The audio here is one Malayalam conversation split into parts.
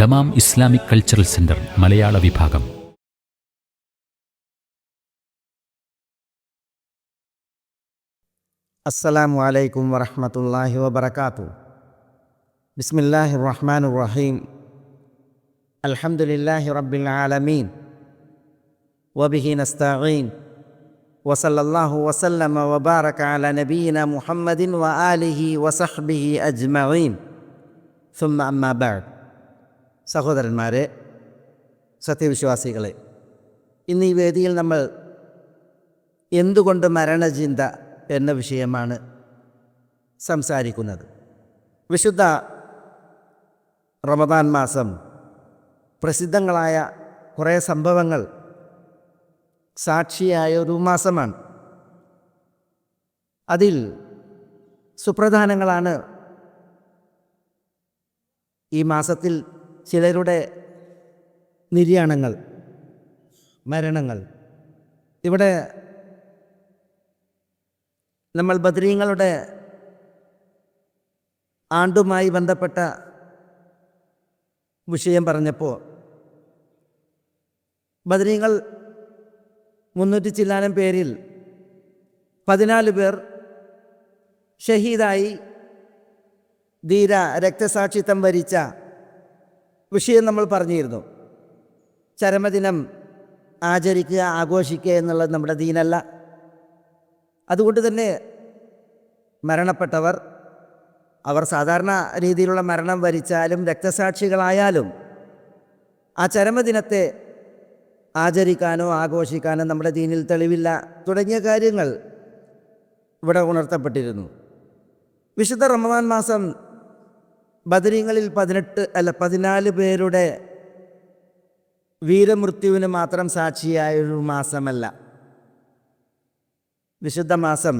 ദമാം ഇസ്ലാമിക് കൾച്ചറൽ സെന്റർ മലയാള വിഭാഗം. അസ്സലാമു അലൈക്കും വറഹ്മത്തുള്ളാഹി വബറകാതുഹു. ബിസ്മില്ലാഹിർ റഹ്മാനിർ റഹീം. അൽഹംദുലില്ലാഹി റബ്ബിൽ ആലമീൻ വബിഹി നസ്തഈൻ വസല്ലല്ലാഹു വസല്ലമ വബാറക അലാ നബിയിന മുഹമ്മദിൻ വആലിഹി വസഹ്ബിഹി അജ്മഈൻ. സുമ്മ അമ്മാ ബഅദ്. സഹോദരന്മാരെ, സത്യവിശ്വാസികളെ, ഇന്ന് ഈ വേദിയിൽ നമ്മൾ എന്തുകൊണ്ട് മരണചിന്ത എന്ന വിഷയമാണ് സംസാരിക്കുന്നത്. വിശുദ്ധ റമദാൻ മാസം പ്രസിദ്ധങ്ങളായ കുറേ സംഭവങ്ങൾ സാക്ഷിയായ ഒരു മാസമാണ്. അതിൽ സുപ്രധാനങ്ങളാണ് ഈ മാസത്തിൽ ചിലരുടെ നിര്യാണങ്ങൾ, മരണങ്ങൾ. ഇവിടെ നമ്മൾ ബദ്രീങ്ങളുടെ ആണ്ടുമായി ബന്ധപ്പെട്ട വിഷയം പറഞ്ഞപ്പോൾ ബദ്രീങ്ങൾ 300 ചില്ലാനം പേരിൽ 14 പേർ ഷഹീദായി ധീര രക്തസാക്ഷിത്വം വരിച്ച വിഷയം നമ്മൾ പറഞ്ഞിരുന്നു. ചരമദിനം ആചരിക്കുക, ആഘോഷിക്കുക എന്നുള്ളത് നമ്മുടെ ദീനല്ല. അതുകൊണ്ട് തന്നെ മരണപ്പെട്ടവർ, അവർ സാധാരണ രീതിയിലുള്ള മരണം വരിച്ചാലും രക്തസാക്ഷികളായാലും ആ ചരമദിനത്തെ ആചരിക്കാനോ ആഘോഷിക്കാനോ നമ്മുടെ ദീനിൽ തെളിവില്ല തുടങ്ങിയ കാര്യങ്ങൾ ഇവിടെ ഉണർത്തപ്പെട്ടിരുന്നു. വിശുദ്ധ റമദാൻ മാസം ബദരീങ്ങളിൽ 14 പേരുടെ വീരമൃത്യുവിന് മാത്രം സാക്ഷിയായൊരു മാസമല്ല. വിശുദ്ധ മാസം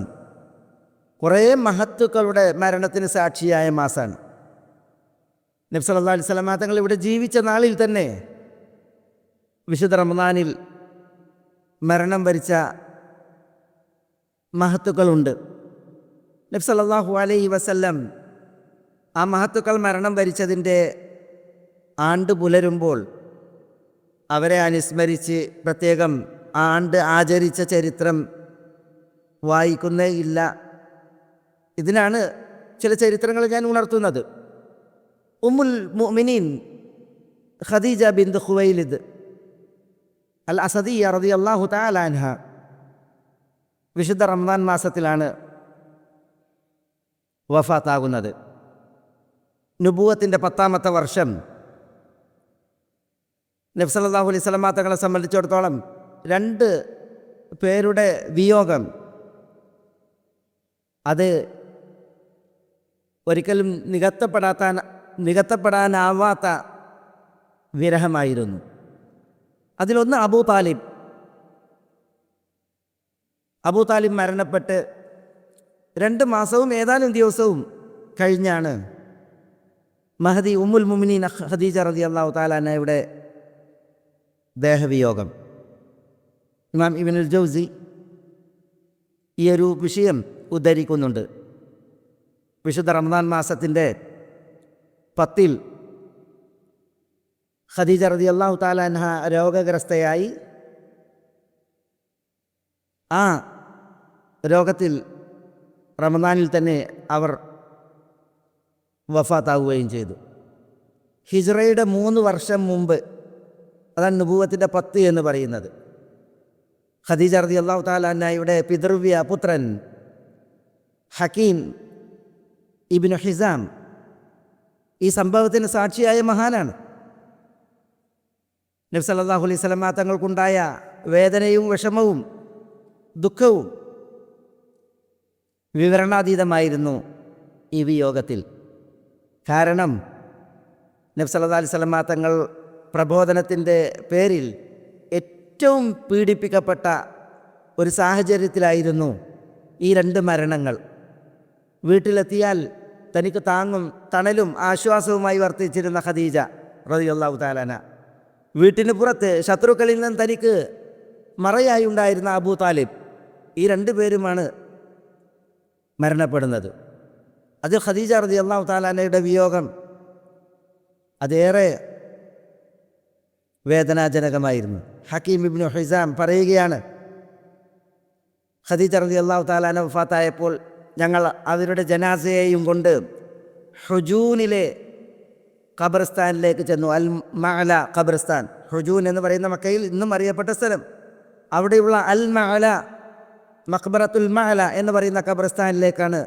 കുറേ മഹത്തുക്കളുടെ മരണത്തിന് സാക്ഷിയായ മാസമാണ്. നബി സല്ലല്ലാഹു അലൈഹി വസല്ലം തങ്ങൾ ഇവിടെ ജീവിച്ച നാളിൽ തന്നെ വിശുദ്ധ റമദാനിൽ മരണം വരിച്ച മഹത്തുക്കളുണ്ട്. നബി സല്ലല്ലാഹു അലൈഹി വസല്ലം ആ മഹത്തുക്കൾ മരണം വരിച്ചതിൻ്റെ ആണ്ട് പുലരുമ്പോൾ അവരെ അനുസ്മരിച്ച് പ്രത്യേകം ആണ്ട് ആചരിച്ച ചരിത്രം വായിക്കുന്നേ ഇല്ല. ഇതിനാണ് ചില ചരിത്രങ്ങൾ ഞാൻ ഉണർത്തുന്നത്. ഉമ്മുൽ മുഅ്മിനീൻ ഖദീജ ബിൻത് ഖുവൈലിദ് അൽ അസദിയ്യ റളിയല്ലാഹു തആല അൻഹ വിശുദ്ധ റമദാൻ മാസത്തിലാണ് വഫാത്താകുന്നത്. നുബുവത്തിൻ്റെ 10ാമത്തെ വർഷം. നബി സല്ലല്ലാഹു അലൈഹി വസല്ലം തങ്ങളെ സംബന്ധിച്ചിടത്തോളം 2 പേരുടെ വിയോഗം അത് ഒരിക്കലും നികത്തപ്പെടാനാവാത്ത വിരഹമായിരുന്നു. അതിലൊന്ന് അബൂ താലിബ് മരണപ്പെട്ട് 2 മാസവും ഏതാനും ദിവസവും കഴിഞ്ഞാണ് മഹദി ഉമ്മുൽ മുഅ്മിനീൻ ഖദീജ റളിയല്ലാഹു തആല അൻഹയുടെ ദേഹവിയോഗം. ഇമാം ഇബ്നുൽ ജൗസി ഈ ഒരു വിഷയം ഉദ്ധരിക്കുന്നുണ്ട്. വിശുദ്ധ റമദാൻ മാസത്തിൻ്റെ 10-ൽ ഖദീജ റളിയല്ലാഹു തആല അൻഹ രോഗഗ്രസ്തയായി. ആ രോഗത്തിൽ റമദാനിൽ തന്നെ അവർ വഫാത്താവുകയും ചെയ്തു. ഹിജ്റയുടെ 3 വർഷം മുമ്പ്, അതാണ് നുബുവത്തിൻ്റെ 10 എന്ന് പറയുന്നത്. ഖദീജ റളിയല്ലാഹു തആല അൻഹയുടെ പിതൃവ്യ പുത്രൻ ഹക്കീം ഇബ്നു ഹിസാം ഈ സംഭവത്തിന് സാക്ഷിയായ മഹാനാണ്. നബി സല്ലല്ലാഹു അലൈഹി വസല്ലം തങ്ങൾക്കുണ്ടായ വേദനയും വിഷമവും ദുഃഖവും വിവരണാതീതമായിരുന്നു ഈ വിയോഗത്തിൽ. കാരണം നബി സല്ലല്ലാഹു അലൈഹി വസല്ലം തങ്ങൾ പ്രബോധനത്തിൻ്റെ പേരിൽ ഏറ്റവും പീഡിപ്പിക്കപ്പെട്ട ഒരു സാഹചര്യത്തിലായിരുന്നു ഈ 2 മരണങ്ങൾ. വീട്ടിലെത്തിയാൽ തനിക്ക് താങ്ങും തണലും ആശ്വാസവുമായി വർത്തിച്ചിരുന്ന ഖദീജ റളിയല്ലാഹു തആല അൻഹ, വീട്ടിന് പുറത്ത് ശത്രുക്കളിൽ നിന്ന് തനിക്ക് മറയായി ഉണ്ടായിരുന്ന അബൂ താലിബ്, ഈ 2 പേരുമാണ് മരണപ്പെടുന്നത്. അത് ഖദീജ റളിയല്ലാഹു തആല അൻഹയുടെ വിയോഗം അതേറെ വേദനാജനകമായിരുന്നു. ഹക്കീം ഇബ്നു ഹിസാം പറയുകയാണ്, ഖദീജ റളിയല്ലാഹു തആല അൻഹ വഫാത്തായപ്പോൾ ഞങ്ങൾ അവരുടെ ജനാസയെയും കൊണ്ട് ഹുജൂനിലെ ഖബർസ്ഥാനിലേക്ക് ചെന്നു. അൽ മഅല ഖബർസ്ഥാൻ, ഹുജൂൻ എന്ന് പറയുന്ന മക്കയിൽ ഇന്നും അറിയപ്പെട്ട സ്ഥലം. അവിടെയുള്ള അൽ മഅല, മഖ്ബറത്തുൽ മഅല എന്ന് പറയുന്ന ഖബർസ്ഥാനിലേക്കാണ്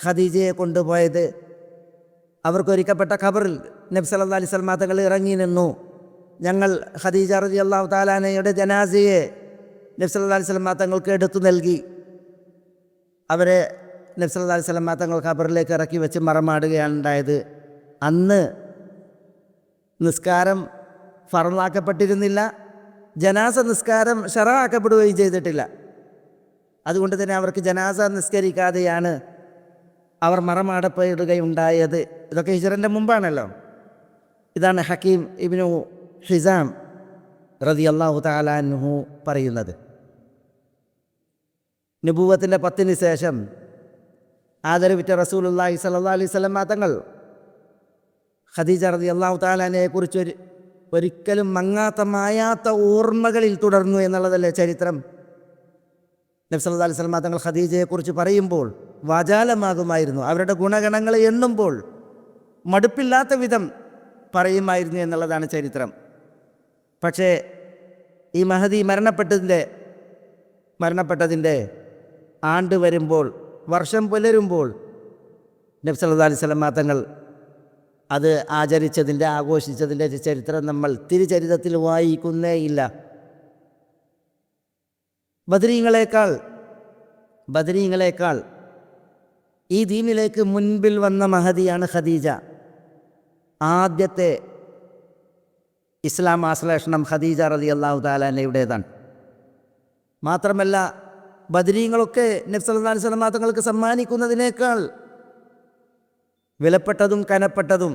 ഖദീജയെ കൊണ്ടുപോയത്. അവർക്കൊരുക്കപ്പെട്ട ഖബറിൽ നബി സല്ലല്ലാഹു അലൈഹി വസല്ലം തങ്ങൾ ഇറങ്ങി നിന്നു. ഞങ്ങൾ ഖദീജ റളിയല്ലാഹു തആല അൻഹയുടെ ജനാസയെ നബി സല്ലല്ലാഹു അലൈഹി വസല്ലം തങ്ങൾക്ക് എടുത്തു നൽകി. അവരെ നബി സല്ലല്ലാഹു അലൈഹി വസല്ലം തങ്ങൾ ഖബറിലേക്ക് ഇറക്കി വെച്ച് മറമാടുകയാണ് ഉണ്ടായത്. അന്ന് നിസ്കാരം ഫർളാക്കപ്പെട്ടിരുന്നില്ല, ജനാസ നിസ്കാരം ശറഅാക്കപ്പെടുകയും ചെയ്തിട്ടില്ല. അതുകൊണ്ട് തന്നെ അവർക്ക് ജനാസ നിസ്കരിക്കാതെയാണ് അവർ മറമാടപ്പെടുകയുണ്ടായത്. ഇതൊക്കെ ഹിജ്റൻ്റെ മുമ്പാണല്ലോ. ഇതാണ് ഹക്കീം ഇബ്നു ഹിസാം റളിയല്ലാഹു തആല അൻഹു പറയുന്നത്. നബുവത്തിൻ്റെ 10 ശേഷം ആദരവിറ്റ റസൂലുള്ളാഹി സ്വല്ലല്ലാഹു അലൈഹി വസല്ലം തങ്ങൾ ഖദീജ റളിയല്ലാഹു തആല അൻഹയെക്കുറിച്ച് ഒരിക്കലും മങ്ങാത്ത മായാത്ത ഓർമ്മകളിൽ തുടർന്നു എന്നുള്ളതല്ലേ ചരിത്രം. നബി സല്ലല്ലാഹു അലൈഹി വസല്ലം തങ്ങൾ ഖദീജയെക്കുറിച്ച് പറയുമ്പോൾ വാചാലമാകുമായിരുന്നു. അവരുടെ ഗുണഗണങ്ങളെ എണ്ണുമ്പോൾ മടുപ്പില്ലാത്ത വിധം പറയുമായിരുന്നു എന്നുള്ളതാണ് ചരിത്രം. പക്ഷേ ഈ മഹദി മരണപ്പെട്ടതിൻ്റെ ആണ്ട് വരുമ്പോൾ, വർഷം പുലരുമ്പോൾ നബി സല്ലല്ലാഹു അലൈഹി വസല്ലം തങ്ങൾ അത് ആചരിച്ചതിൻ്റെ, ആഘോഷിച്ചതിൻ്റെ ചരിത്രം നമ്മൾ തിരുചരിത്രത്തിൽ വായിക്കുന്നേയില്ല. ബദരീങ്ങളെക്കാൾ ഈ ദീനിലേക്ക് മുൻപിൽ വന്ന മഹദിയാണ് ഖദീജ. ആദ്യത്തെ ഇസ്ലാം ആശ്ലേഷണം ഖദീജ റളിയല്ലാഹു തആല അൻഹയുടേതാണ്. മാത്രമല്ല ബദരീങ്ങളൊക്കെ നബി സല്ലല്ലാഹു അലൈഹി വസല്ലം തങ്ങൾക്ക് സമ്മാനിക്കുന്നതിനേക്കാൾ വിലപ്പെട്ടതും കനപ്പെട്ടതും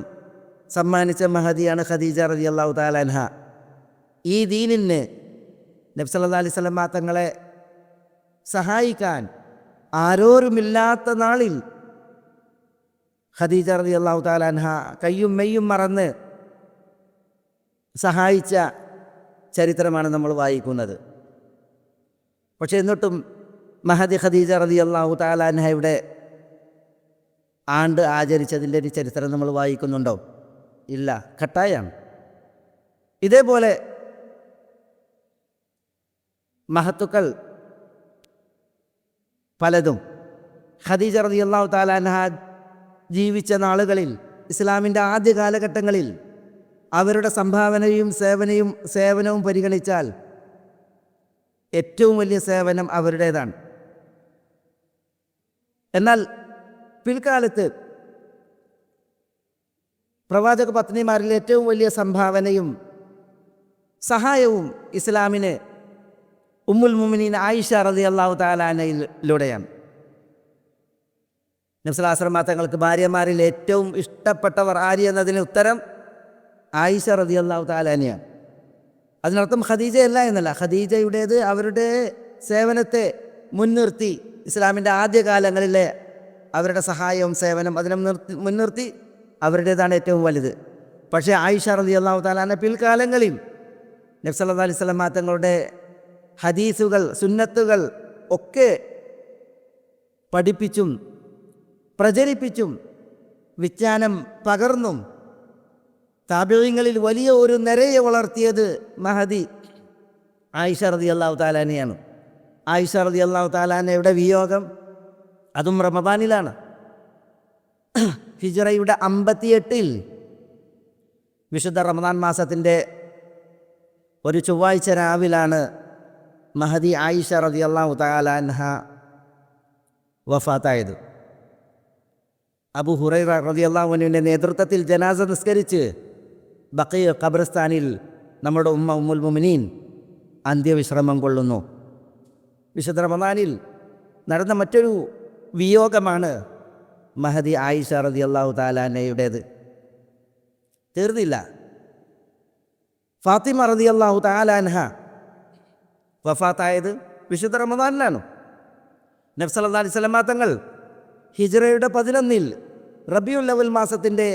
സമ്മാനിച്ച മഹദിയാണ് ഖദീജ റളിയല്ലാഹു തആല അൻഹ. ഈ ദീനിന് നബി സല്ലല്ലാഹു അലൈഹി വസല്ലം തങ്ങളെ സഹായിക്കാൻ ആരോരുമില്ലാത്ത നാളിൽ ഖദീജ റളിയല്ലാഹു തആല അൻഹ കയ്യും മെയ്യും മറന്ന് സഹായിച്ച ചരിത്രമാണ് നമ്മൾ വായിക്കുന്നത്. പക്ഷേ എന്നിട്ടും മഹദി ഖദീജ റളിയല്ലാഹു തആല അൻഹയുടെ ആണ്ട് ആചരിച്ചതിൻ്റെ ഒരു ചരിത്രം നമ്മൾ വായിക്കുന്നുണ്ടോ? ഇല്ല, കട്ടായാണ്. ഇതേപോലെ മഹത്തുക്കൾ പലതും ഖദീജ റളിയല്ലാഹു തആല അൻഹ ജീവിച്ച നാളുകളിൽ, ഇസ്ലാമിൻ്റെ ആദ്യ കാലഘട്ടങ്ങളിൽ അവരുടെ സംഭാവനയും സേവനവും പരിഗണിച്ചാൽ ഏറ്റവും വലിയ സേവനം അവരുടേതാണ്. എന്നാൽ പിൽക്കാലത്ത് പ്രവാചക പത്നിമാരിൽ ഏറ്റവും വലിയ സംഭാവനയും സഹായവും ഇസ്ലാമിന് ഉമ്മുൽ മുഅ്മിനീൻ ആയിഷ റളിയല്ലാഹു തആല അൻഹയിലൂടെയാണ്. നബി സല്ലല്ലാഹു അലൈഹി വസല്ലം തങ്ങൾക്ക് ഭാര്യമാരിൽ ഏറ്റവും ഇഷ്ടപ്പെട്ടവർ ആര് എന്നതിന് ഉത്തരം ആയിഷ റളിയല്ലാഹു തആല അൻഹയാണ്. അതിനർത്ഥം ഖദീജയല്ല എന്നല്ല. ഖദീജയുടേത് അവരുടെ സേവനത്തെ മുൻനിർത്തി, ഇസ്ലാമിൻ്റെ ആദ്യകാലങ്ങളിലെ അവരുടെ സഹായവും സേവനം അതിനെ മുൻനിർത്തി അവരുടേതാണ് ഏറ്റവും വലുത്. പക്ഷേ ആയിഷ റളിയല്ലാഹു തആല അൻഹ പിൽക്കാലങ്ങളിൽ നബി സല്ലല്ലാഹു അലൈഹി വസല്ലം തങ്ങളുടെ ഹദീസുകൾ, സുന്നത്തുകൾ ഒക്കെ പഠിപ്പിച്ചും പ്രചരിപ്പിച്ചും വിജ്ഞാനം പകർന്നും താബിഈങ്ങളിൽ വലിയ ഒരു നിരയെ വളർത്തിയത് മഹദി ആയിഷ റളിയല്ലാഹു തആല അൻഹയാണ്. ആയിഷ റളിയല്ലാഹു തആല അൻഹയുടെ വിയോഗം അതും റമദാനിലാണ്. ഹിജ്റയുടെ 58 വിശുദ്ധ റമദാൻ മാസത്തിൻ്റെ ഒരു ചൊവ്വാഴ്ച രാവിലാണ് മഹദി ആയിഷ റളിയല്ലാഹു തആല അൻഹ വഫാത്തായത്. അബൂ ഹുറൈറ റളിയല്ലാഹു അൻഹുവിൻ്റെ നേതൃത്വത്തിൽ ജനാസ നിസ്കരിച്ച് ബഖീ ഖബർസ്ഥാനിൽ നമ്മുടെ ഉമ്മുൽ മുഅ്മിനീൻ അന്ത്യവിശ്രമം കൊള്ളുന്നു. വിശുദ്ധ റമദാനിൽ നടന്ന മറ്റൊരു വിയോഗമാണ് മഹദി ആയിഷ റളിയല്ലാഹു തആല അൻഹയുടേത്. തീർന്നില്ല. ഫാത്തിമ റളിയല്ലാഹു തആല അൻഹ വഫാത്തായത് വിശുദ്ധ റമദാനിലാണ്. നബി സല്ലല്ലാഹു അലൈഹി വസല്ലം തങ്ങൾ ഹിജ്റയുടെ 11 റബീഉൽ അവ്വൽ മാസത്തിൻ്റെ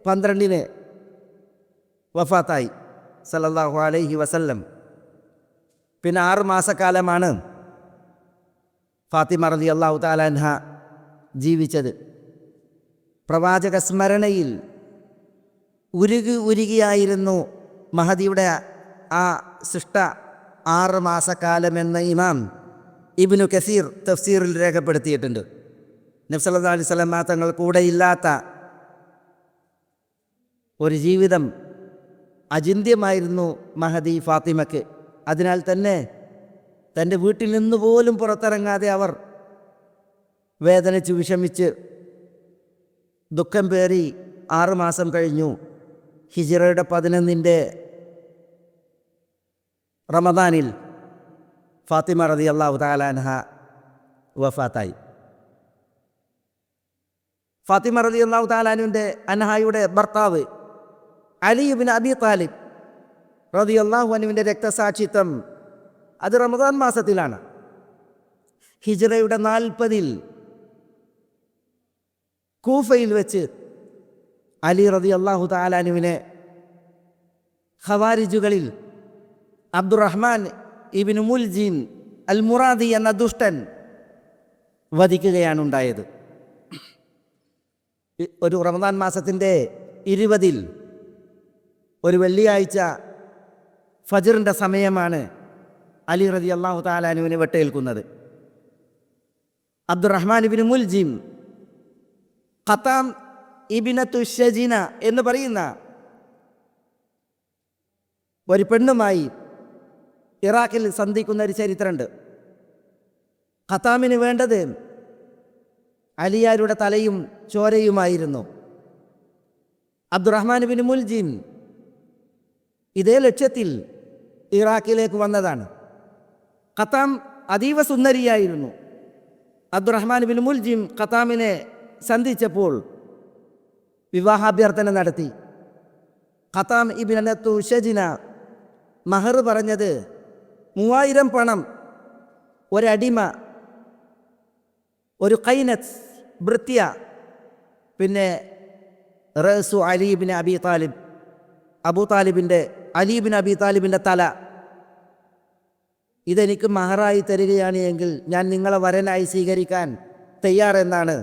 12 വഫാത്തായി. സല്ലല്ലാഹു അലൈഹി വസല്ലം. പിന്നെ 6 മാസക്കാലമാണ് ഫാത്തിമ റളിയല്ലാഹു തആല അൻഹ ജീവിച്ചത്. പ്രവാചക സ്മരണയിൽ ഉരുകിയായിരുന്നു മഹദിയുടെ ആ സൃഷ്ട 6 മാസക്കാലമെന്ന് ഇമാം ഇബ്നു കസീർ തഫ്സീറിൽ രേഖപ്പെടുത്തിയിട്ടുണ്ട്. നബി സല്ലല്ലാഹു അലൈഹി വസല്ലം തങ്ങൾ കൂടെയില്ലാത്ത ഒരു ജീവിതം അചിന്ത്യമായിരുന്നു മഹദി ഫാത്തിമയ്ക്ക്. അതിനാൽ തന്നെ തൻ്റെ വീട്ടിൽ നിന്ന് പോലും പുറത്തിറങ്ങാതെ അവർ വേദനിച്ച് വിഷമിച്ച് ദുഃഖം പേറി 6 മാസം കഴിഞ്ഞു. ഹിജ്റയുടെ 11 റമദാനിൽ ഫാത്തിമ റളിയല്ലാഹു തആല അൻഹ വഫാത്തായി. ഫാത്തിമ റളിയല്ലാഹു തആല അൻഹയുടെ ഭർത്താവ് അലി ഇബ്നു അബി താലിബ് റളിയല്ലാഹു അൻഹുവിൻ്റെ രക്തസാക്ഷിത്വം അത് റമദാൻ മാസത്തിലാണ്. ഹിജ്റയുടെ 40 കൂഫയിൽ വെച്ച് അലി റളിയല്ലാഹു തആല അൻഹുവിനെ ഖവാരിജുകളിൽ അബ്ദുറഹ്മാൻ ഇബ്നു മുൽജിം അൽ മുറാദി എന്ന ദുഷ്ടൻ വധിക്കുകയാണ് ഉണ്ടായത്. ഒരു റമദാൻ മാസത്തിൻ്റെ 20 ഒരു വെള്ളിയാഴ്ച ഫജ്റിൻ്റെ സമയമാണ് അലി റളിയല്ലാഹു തആല അൻഹുവിനെ വെട്ടേൽക്കുന്നത്. അബ്ദുറഹ്മാൻ ഇബ്നു മുൽജിം ഖത്താം ഇബ്നത്തു ഷജിന എന്ന് പറയുന്ന ഒരു പെണ്ണുമായി ഇറാഖിൽ സന്ധിക്കുന്ന ഒരു ചരിത്രമുണ്ട്. ഖത്താമിന് വേണ്ടത് അലിയാരുടെ തലയും ചോരയുമായിരുന്നു. അബ്ദുറഹ്മാൻ ഇബ്നു മുൽജിം ഇതേ ലക്ഷ്യത്തിൽ ഇറാഖിലേക്ക് വന്നതാണ്. ഖത്താം അതീവ സുന്ദരിയായിരുന്നു. അബ്ദുറഹ്മാൻ ഇബ്നു മുൽജിം ഖത്താമിനെ സന്ധിച്ചപ്പോൾ വിവാഹാഭ്യർത്ഥന നടത്തി. ഖത്താം ഇബ്നത്തു ഷജിന മഹർ പറഞ്ഞത് 3000 പണം, ഒരടിമ, ഒരു ഖൈനത്ത് ഭൃത്യ, പിന്നെ റഅ്സു Ali ibn Abi Talib, Abu താലിബിൻ്റെ Ali ibn Abi താലിബിൻ്റെ തല, ഇതെനിക്ക് മഹറായി തരികയാണ് എങ്കിൽ ഞാൻ നിങ്ങളെ വരനായി സ്വീകരിക്കാൻ തയ്യാറെന്നാണ്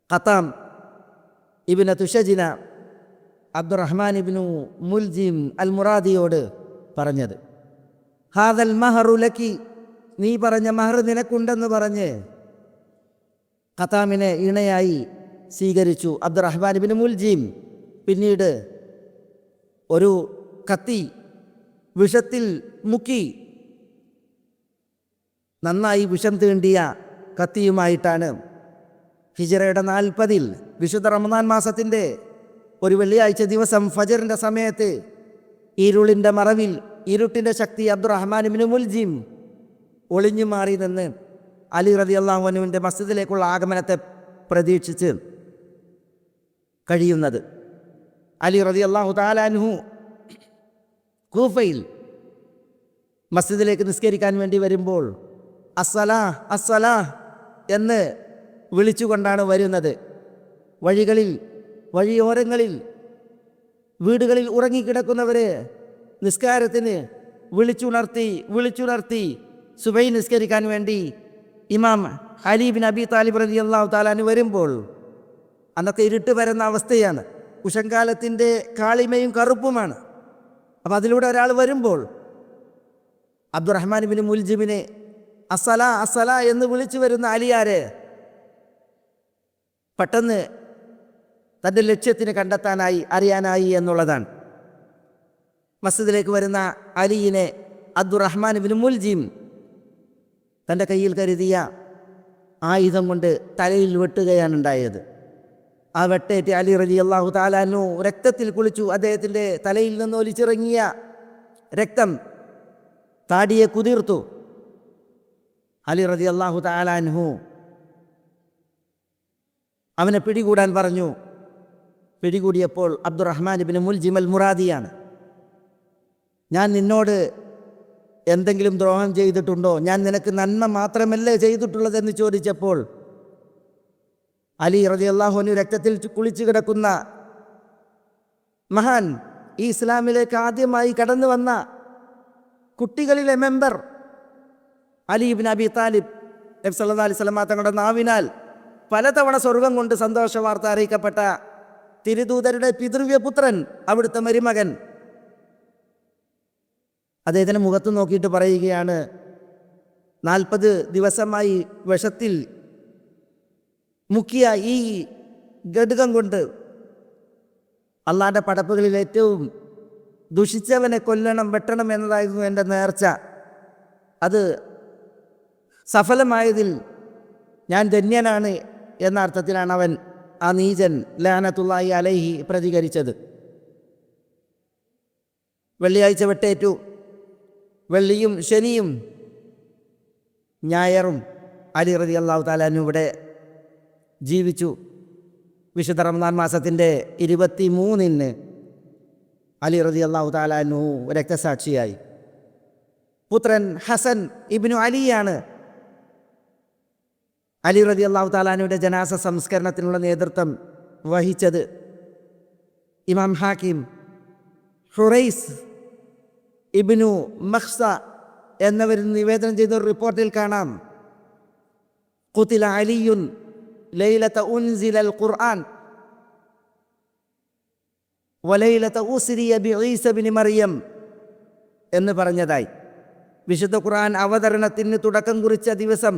ഖത്താം ഇബ്നത്തു ഷജിന അബ്ദുറഹ്മാൻ ഇബ്നു മുൽജിം അൽ മുറാദിയോട് പറഞ്ഞത്. ഹാദൽ മഹറു ലക്കി, നീ പറഞ്ഞ മഹർ നിനക്കുണ്ടെന്ന് പറഞ്ഞ് ഖത്താമിനെ ഇണയായി സ്വീകരിച്ചു അബ്ദുറഹ്മാൻ ഇബ്നു മുൽജിം. പിന്നീട് ഒരു കത്തി വിഷത്തിൽ മുക്കി നന്നായി വിഷം തീണ്ടിയ കത്തിയുമായിട്ടാണ് ഹിജ്റയുടെ 40 വിശുദ്ധ റമദാൻ മാസത്തിൻ്റെ ഒരു വെള്ളിയാഴ്ച ദിവസം ഫജറിൻ്റെ സമയത്ത് ഇരുളിൻ്റെ മറവിൽ ഇരുട്ടിൻ്റെ ശക്തി അബ്ദുറഹ്മാൻ ഇബ്നു മുൽജിം ഒളിഞ്ഞു മാറി നിന്ന് അലി റളിയല്ലാഹു അൻഹുവിൻ്റെ മസ്ജിദിലേക്കുള്ള ആഗമനത്തെ പ്രതീക്ഷിച്ച് കഴിയുന്നത്. അലി റളിയല്ലാഹു തആല അൻഹു കൂഫയിൽ മസ്ജിദിലേക്ക് നിസ്കരിക്കാൻ വേണ്ടി വരുമ്പോൾ അസ്സലാ അസ്സലാ എന്ന് വിളിച്ചുകൊണ്ടാണ് വരുന്നത്. വഴിയോരങ്ങളിൽ വീടുകളിൽ ഉറങ്ങിക്കിടക്കുന്നവരെ നിസ്കാരത്തിന് വിളിച്ചുണർത്തി സുബൈ നിസ്കരിക്കാൻ വേണ്ടി ഇമാം അലി ബിൻ അബി താലിബ് റളിയല്ലാഹു തആല അൻഹു വരുമ്പോൾ അന്നത്തെ ഇരുട്ട് വരുന്ന അവസ്ഥയാണ്. ഉഷങ്കാലത്തിൻ്റെ കാളിമയും കറുപ്പുമാണ്. അപ്പം അതിലൂടെ ഒരാൾ വരുമ്പോൾ അബ്ദുറഹ്മാൻ ഇബ്നു മുൽജിമിനെ അസ്സലാ അസ്സലാ എന്ന് വിളിച്ചു വരുന്ന അലിയാരെ പെട്ടെന്ന് തൻ്റെ ലക്ഷ്യത്തിന് അറിയാനായി എന്നുള്ളതാണ്. മസ്ജിദിലേക്ക് വരുന്ന അലിയിനെ അബ്ദുറഹ്മാൻ ഇബ്നു മുൽജിം തൻ്റെ കയ്യിൽ കരുതിയ ആയുധം കൊണ്ട് തലയിൽ വെട്ടുകയാണ് ഉണ്ടായത്. ആ വെട്ടേറ്റ് അലി റളിയല്ലാഹു തആല അൻഹു രക്തത്തിൽ കുളിച്ചു. അദ്ദേഹത്തിൻ്റെ തലയിൽ നിന്ന് ഒലിച്ചിറങ്ങിയ രക്തം താടിയെ കുതിർത്തു. അലി റളിയല്ലാഹു തആല അൻഹു അവനെ പിടികൂടാൻ പറഞ്ഞു. പിടികൂടിയപ്പോൾ അബ്ദുറഹ്മാൻ ഇബ്നു മുൽജിം അൽ മുറാദിയാണ്. ഞാൻ നിന്നോട് എന്തെങ്കിലും ദ്രോഹം ചെയ്തിട്ടുണ്ടോ? ഞാൻ നിനക്ക് നന്മ മാത്രമല്ലേ ചെയ്തിട്ടുള്ളതെന്ന് ചോദിച്ചപ്പോൾ അലി റളിയല്ലാഹു അൻഹു രക്തത്തിൽ കുളിച്ചു കിടക്കുന്ന മഹാൻ ഈ ഇസ്ലാമിലേക്ക് ആദ്യമായി കടന്നു വന്ന കുട്ടികളിലെ member Ali ibn Abi Talib നബി സല്ലല്ലാഹു അലൈഹി വസല്ലം തങ്ങളുടെ നാവിനാൽ പലതവണ സ്വർഗം കൊണ്ട് സന്തോഷ വാർത്ത അറിയിക്കപ്പെട്ട തിരുദൂതരുടെ പിതൃവ്യപുത്രൻ, അവിടുത്തെ മരുമകൻ, അദ്ദേഹത്തിൻ്റെ മുഖത്ത് നോക്കിയിട്ട് പറയുകയാണ്, 40 ദിവസമായി വിഷത്തിൽ മുക്കിയ ഈ ഘടകം കൊണ്ട് അള്ളാൻ്റെ പടപ്പുകളിൽ ഏറ്റവും ദുഷിച്ചവനെ കൊല്ലണം, വെട്ടണം എന്നതായിരുന്നു എൻ്റെ നേർച്ച. അത് സഫലമായതിൽ ഞാൻ ധന്യനാണ് എന്ന അർത്ഥത്തിലാണ് അവൻ, ആ നീചൻ ലഅനത്തുല്ലാഹി അലൈഹി, പ്രതികരിച്ചത്. വെള്ളിയാഴ്ച വെട്ടേറ്റു. വെള്ളിയും ശനിയും ഞായറും അലി റളിയല്ലാഹു തആല അൻഹു ഇവിടെ ജീവിച്ചു. വിശുദ്ധ റമദാൻ മാസത്തിൻ്റെ 23-ന് അലി റളിയല്ലാഹു തആല അൻഹു രക്തസാക്ഷിയായി. പുത്രൻ ഹസൻ ഇബ്നു അലിയാണ് അലി റളിയല്ലാഹു തആല അൻഹുവിൻ്റെ ജനാസ സംസ്കരണത്തിനുള്ള നേതൃത്വം വഹിച്ചത്. ഇമാം ഹാക്കിം ഹുറൈസ് ഇബ്നു മഖ്സ എന്നിവർ നിവേദനം ചെയ്ത ഒരു റിപ്പോർട്ടിൽ കാണാം, ഖുതില അലിയുൻ ലൈലത ഉൻസിലൽ ഖുർആൻ വലൈലത ഉസ്രിയ ബിഈസ ഇബ്നു മറിയം എന്ന് പറഞ്ഞതായി. വിശുദ്ധ ഖുർആൻ അവതരണത്തിന് തുടക്കം കുറിച്ച ദിവസം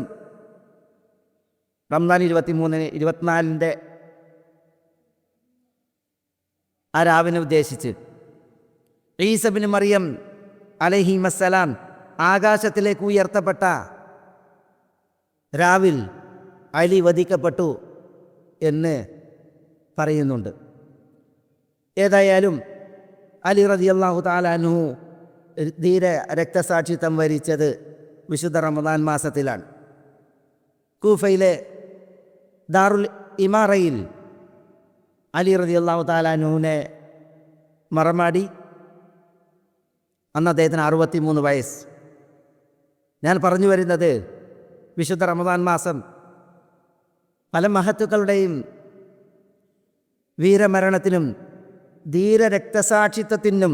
റമദാൻ 23-24 ആ രാവിനെ ഉദ്ദേശിച്ച് ഈസ ഇബ്നു മറിയം അലൈഹിമസ്സലാം ആകാശത്തിലേക്ക് ഉയർത്തപ്പെട്ട രാവിൽ അലി വധിക്കപ്പെട്ടു എന്ന് പറയുന്നുണ്ട്. ഏതായാലും അലി റളിയല്ലാഹു തആല അൻഹു ധീര രക്തസാക്ഷിത്വം വരിച്ചത് വിശുദ്ധ റമദാൻ മാസത്തിലാണ്. കൂഫയിലെ ദാറുൽ ഇമാറയിൽ അലി റളിയല്ലാഹു തആല അൻഹുവിനെ മറമാടി. അന്ന് അദ്ദേഹത്തിന് 63 വയസ്സ്. ഞാൻ പറഞ്ഞു വരുന്നത്, വിശുദ്ധ റമദാൻ മാസം പല മഹത്തുക്കളുടെയും വീരമരണത്തിനും ധീര രക്തസാക്ഷിത്വത്തിനും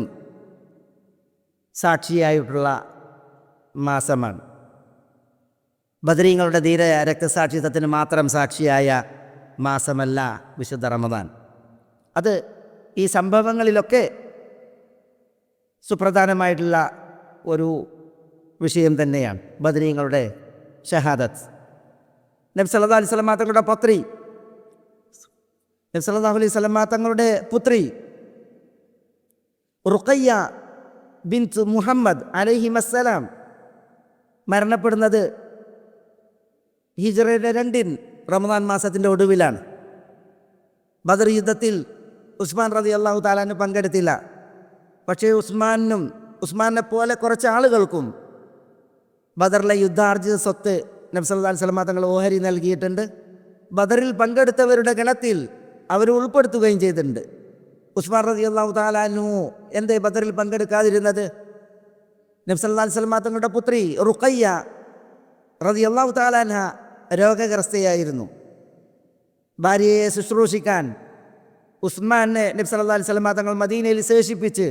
സാക്ഷിയായിട്ടുള്ള മാസമാണ്. ബദരീങ്ങളുടെ ധീര രക്തസാക്ഷിത്വത്തിന് മാത്രം സാക്ഷിയായ മാസമല്ല വിശുദ്ധ റമദാൻ. അത് ഈ സംഭവങ്ങളിലൊക്കെ സുപ്രധാനമായിട്ടുള്ള ഒരു വിഷയം തന്നെയാണ്. ബദരീങ്ങളുടെ ഷഹാദത്ത്. നബി സല്ലല്ലാഹു അലൈഹി വസല്ലം തങ്ങളുടെ പുത്രി നബി സല്ലല്ലാഹു അലൈഹി വസല്ലം തങ്ങളുടെ പുത്രി റുഖയ്യ ബിൻത്ത് മുഹമ്മദ് അലൈഹിമസ്സലാം മരണപ്പെടുന്നത് ഹിജ്റയുടെ 2 റമദാൻ മാസത്തിൻ്റെ ഒടുവിലാണ്. ബദർ യുദ്ധത്തിൽ ഉസ്മാൻ റളിയല്ലാഹു തആല അൻഹു പങ്കെടുത്തില്ല. പക്ഷേ ഉസ്മാനെ പോലെ കുറച്ച് ആളുകൾക്കും ബദറിലെ യുദ്ധാർജിത സ്വത്ത് നബി സല്ലല്ലാഹു അലൈഹി വസല്ലം തങ്ങൾ ഓഹരി നൽകിയിട്ടുണ്ട്. ബദറിൽ പങ്കെടുത്തവരുടെ ഗണത്തിൽ അവർ ഉൾപ്പെടുത്തുകയും ചെയ്തിട്ടുണ്ട്. ഉസ്മാൻ റളിയല്ലാഹു തആല അൻഹു എന്തേ ബദറിൽ പങ്കെടുക്കാതിരുന്നത്? നബി സല്ലല്ലാഹു അലൈഹി വസല്ലം തങ്ങളുടെ പുത്രി റുഖയ്യ റളിയല്ലാഹു തആല അൻഹ രോഗഗ്രസ്തയായിരുന്നു. ഭാര്യയെ ശുശ്രൂഷിക്കാൻ ഉസ്മാനെ നബി സല്ലല്ലാഹു അലൈഹി വസല്ലം തങ്ങൾ മദീനയിൽ ശേഷിപ്പിച്ച്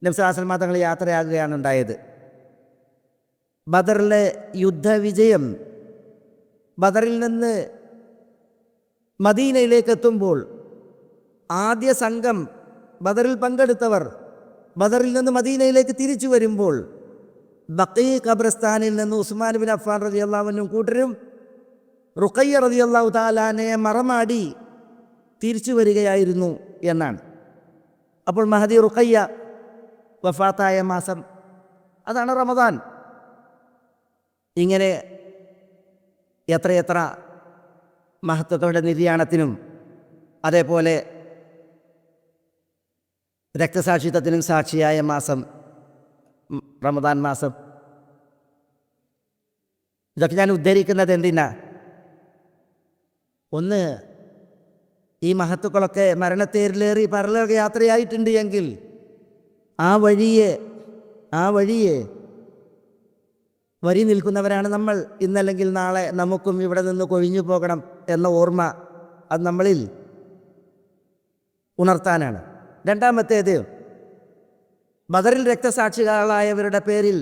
നബി സല്ലല്ലാഹു അലൈഹി വസല്ലം തങ്ങൾ യാത്രയാകുകയാണ് ഉണ്ടായത്. ബദറിലെ യുദ്ധവിജയം, ബദറിൽ നിന്ന് മദീനയിലേക്ക് എത്തുമ്പോൾ ആദ്യ സംഘം ബദറിൽ പങ്കെടുത്തവർ ബദറിൽ നിന്ന് മദീനയിലേക്ക് തിരിച്ചു വരുമ്പോൾ ബഖീ ഖബർസ്ഥാനിൽ നിന്ന് ഉസ്മാൻ ബിൻ അഫ്ഫാൻ റളിയല്ലാഹു അൻഹു കൂട്ടരും റുഖയ്യ റളിയല്ലാഹു തആല അൻഹയെ മറമാടി തിരിച്ചു വരികയായിരുന്നു എന്നാണ്. അപ്പോൾ മഹദി റുഖയ്യ വഫാത്തായ മാസം അതാണ് റമദാൻ. ഇങ്ങനെ എത്രയെത്ര മഹത്വങ്ങളുടെ നിര്യാണത്തിനും അതേപോലെ രക്തസാക്ഷിത്വത്തിനും സാക്ഷിയായ മാസം റമദാൻ മാസം. ഇതൊക്കെ ഞാൻ ഉദ്ധരിക്കുന്നത് എന്തിനാ? ഒന്ന്, ഈ മഹത്തുക്കളൊക്കെ മരണത്തേരിലേറി പരലോക യാത്രയായിട്ടുണ്ട് എങ്കിൽ ആ വഴിയെ വരി നിൽക്കുന്നവരാണ് നമ്മൾ. ഇന്നല്ലെങ്കിൽ നാളെ നമുക്കും ഇവിടെ നിന്ന് കൊഴിഞ്ഞു പോകണം എന്ന ഓർമ്മ അത് നമ്മളിൽ ഉണർത്താനാണ്. രണ്ടാമത്തേത്, ബദറിൽ രക്തസാക്ഷികളായവരുടെ പേരിൽ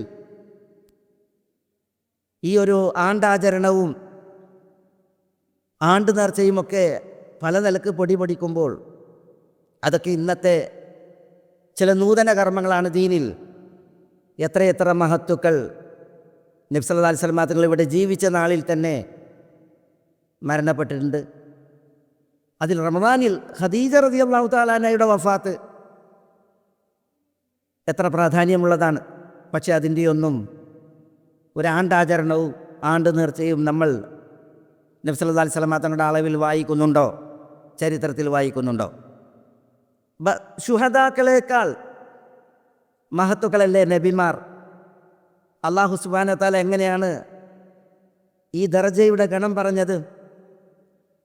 ഈ ഒരു ആണ്ടാചരണവും ആണ്ട് നേർച്ചയുമൊക്കെ പല നിലക്ക് പൊടിപൊടിക്കുമ്പോൾ അതൊക്കെ ഇന്നത്തെ ചില നൂതന കർമ്മങ്ങളാണ് ദീനിൽ. എത്രയെത്ര മഹത്തുക്കൾ നബി സല്ലല്ലാഹു അലൈഹി വസല്ലം തങ്ങൾ ഇവിടെ ജീവിച്ച നാളിൽ തന്നെ മരണപ്പെട്ടിട്ടുണ്ട്. അതിൽ റമദാനിൽ ഖദീജ റളിയല്ലാഹു തആല അൻഹയുടെ വഫാത്ത് എത്ര പ്രാധാന്യമുള്ളതാണ്. പക്ഷേ അതിൻ്റെയൊന്നും ഒരാണ്ടാചരണവും ആണ്ട് നേർച്ചയും നമ്മൾ നബി സല്ലല്ലാഹു അലൈഹി വസല്ലം തങ്ങളുടെ അളവിൽ വായിക്കുന്നുണ്ടോ? ചരിത്രത്തിൽ വായിക്കുന്നുണ്ടോ? ശുഹദാക്കളേക്കാൾ മഹത്തുക്കളല്ലേ നബിമാർ? അല്ലാഹു സുബ്ഹാനഹു വ തആല എങ്ങനെയാണ് ഈ ദർജയുടെ ഗണം പറഞ്ഞത്?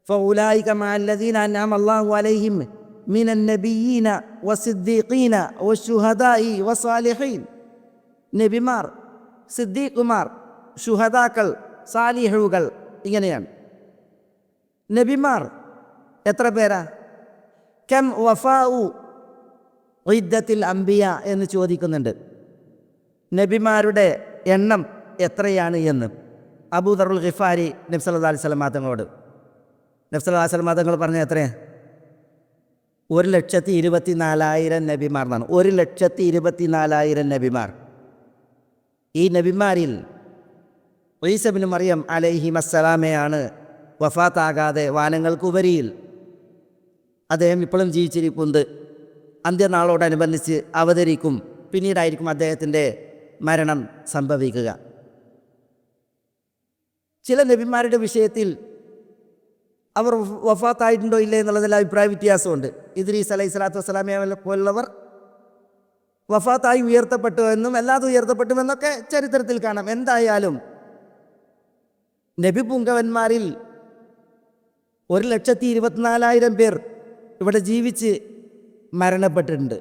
ഫൗലായിക മഅല്ലദീന അൻഅമ അല്ലാഹു അലൈഹിം മിനൻ നബിയ്യീന വസിദ്ദീഖീന വശുഹദാഇ വസാലിഹീൻ. നബിമാർ, സിദ്ദീഖുമാർ, ശുഹദാക്കൾ, സാലിഹുകൾ, ഇങ്ങനെയാണ് നബിമാർ. എത്ര പേരാ? കം വഫാഉ ഇദ്ദത്തിൽ അംബിയ എന്ന് ചോദിക്കുന്നുണ്ട്. നബിമാരുടെ എണ്ണം എത്രയാണ് എന്ന് അബൂദറുൽ ഗിഫാരി നബി സല്ലല്ലാഹു അലൈഹി വസല്ലം തങ്ങളോട്, നബി സല്ലല്ലാഹു അലൈഹി വസല്ലം തങ്ങൾ പറഞ്ഞ എത്രയാണ്? 1,24,000 നബിമാർ എന്നാണ്. 1,24,000 നബിമാർ. ഈ നബിമാരിൽ ഈസ ഇബ്നു മറിയം അലൈഹിമസ്സലാമയാണ് വഫാത്താകാതെ വാനങ്ങൾക്കുപരിയിൽ അദ്ദേഹം ഇപ്പോഴും ജീവിച്ചിരിക്കുന്നത്. അന്ത്യനാളോടനുബന്ധിച്ച് അവതരിക്കും. പിന്നീടായിരിക്കും അദ്ദേഹത്തിൻ്റെ മരണം സംഭവിക്കുക. ചില നബിമാരുടെ വിഷയത്തിൽ അവർ വഫാത്തായിട്ടുണ്ടോ ഇല്ലേ എന്നുള്ളതിൽ അഭിപ്രായ വ്യത്യാസമുണ്ട്. ഇദ്രീസ് അലൈഹി സ്വലാത്തു വസ്സലാമയെ പോലുള്ളവർ വഫാത്തായി ഉയർത്തപ്പെട്ടു എന്നും അല്ലാതെ ഉയർത്തപ്പെട്ടുമെന്നൊക്കെ ചരിത്രത്തിൽ കാണാം. എന്തായാലും നബി പുങ്കവന്മാരിൽ 1,24,000 പേർ ഇവിടെ ജീവിച്ച് മരണപ്പെട്ടിട്ടുണ്ട്.